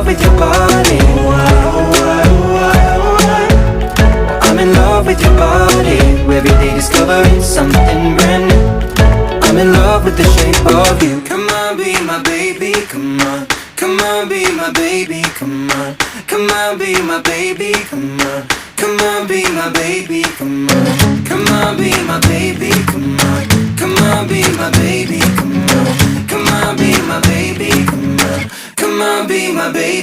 with your body. I'm in love with your body. Every day discovering something brand new. I'm in love with the shape of you. Come on, be my baby, come on. Come on, be my baby, come on. Come on, be my baby, come on. Come on, be my baby, come on. Come on, be my baby.